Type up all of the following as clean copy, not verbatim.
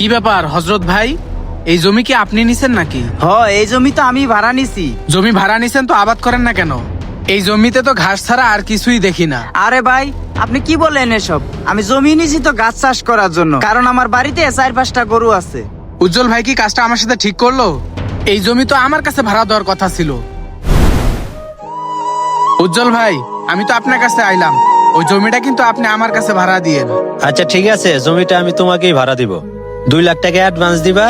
কি ব্যাপার হযরত ভাই, এই জমি কি আপনি নিছেন নাকি? এই জমি তো আমি ভাড়া নিছি। জমি ভাড়া নিছেন তো আবাদ করেন না কেন? এই জমিতে তো ঘাস ছাড়া আর কিছুই দেখি না। আরে ভাই, আপনি কি বলেন এসব? আমি জমি নিছি তো গাছ চাষ করার জন্য, কারণ আমার বাড়িতে 4-5টা গরু আছে। উজ্জ্বল ভাই কি কাজটা আমার সাথে ঠিক করলো? এই জমি তো আমার কাছে ভাড়া দেওয়ার কথা ছিল। উজ্জ্বল ভাই, আমি তো আপনার কাছে আইলাম, ওই জমিটা কিন্তু আপনি আমার কাছে ভাড়া দিয়েন। আচ্ছা ঠিক আছে, জমিটা আমি তোমাকেই ভাড়া দিব। 2 লাখ টাকা অ্যাডভান্স দিবা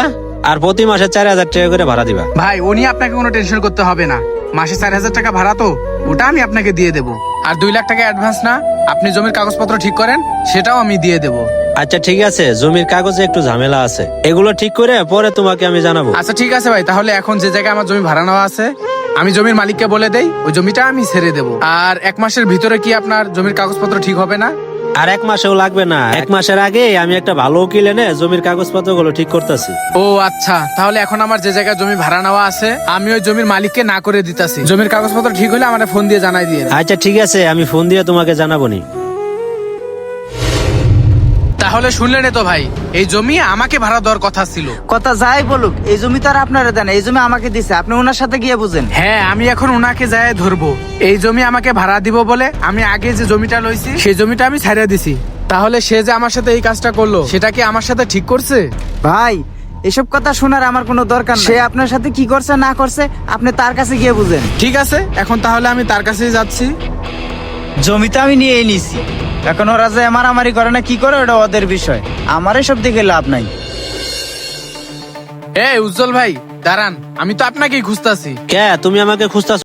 আর প্রতি মাসে 4,000 টাকা করে ভাড়া দিবা। ভাই উনি আপনাকে কোনো টেনশন করতে হবে না, মাসে 4,000 টাকা ভাড়া তো ওটা আমি আপনাকে দিয়ে দেবো। আর 2 লাখ টাকা অ্যাডভান্স না, আপনি জমির কাগজপত্র ঠিক করেন, সেটাও আমি দিয়ে দেবো। আচ্ছা ঠিক আছে, জমির কাগজে একটু ঝামেলা আছে, এগুলো ঠিক করে পরে তোমাকে আমি জানাবো। আচ্ছা ঠিক আছে ভাই, তাহলে এখন যে জায়গায় আমার জমি ভাড়া নেওয়া আছে আমি জমির মালিককে বলে দেই, ওই জমিটা আমি ছেড়ে দেবো। আর 1 মাসের ভিতরে কি আপনার জমির কাগজপত্র ঠিক হবে না? আর 1 মাসেও লাগবে না, 1 মাসের আগে আমি একটা ভালো উকিল এনে জমির কাগজপত্র গুলো ঠিক করতেছি। ও আচ্ছা, তাহলে এখন আমার যে জায়গায় জমি ভাড়া নেওয়া আছে আমি ওই জমির মালিককে না করে দিতাছি। জমির কাগজপত্র ঠিক হলে আমার ফোন দিয়ে জানাই দিয়ে। আচ্ছা ঠিক আছে, আমি ফোন দিয়ে তোমাকে জানাবো নি। তাহলে শুনলেন তো ভাই, এই জমি আমাকে ভাড়া দেওয়ার কথা ছিল। কথা যাই বলুক, এই জমি তো আর আপনারা দেন, এই জমি আমাকে দিছে, আপনি ওনার সাথে গিয়ে বুঝেন। হ্যাঁ, আমি এখন ওনাকে যায় ধরবো। এই জমি আমাকে ভাড়া দিব বলে আমি আগে যে জমিটা লইছি সেই জমিটা আমি ছাড়িয়ে দিছি। তাহলে সে যে আমার সাথে এই কাজটা করলো সেটা কি আমার সাথে ঠিক করছে? ভাই, এসব কথা শোনার আমার কোনো দরকার নেই। সে আপনার সাথে কি করছে না করছে আপনি তার কাছে গিয়ে বুঝেন। ঠিক আছে, এখন তাহলে আমি তার কাছেই যাচ্ছি। জমি তো আমি নিয়েই নিছি, এখন ওরা যে মারামারি করে না কি করে ওটা ওদের বিষয়, আমার এসব দেখে লাভ নাই। উজ্জ্বল ভাই দাঁড়ান, আমি তো আপনাকেই খুঁজতাছি। কে তুমি আমাকে খুঁজতেছ?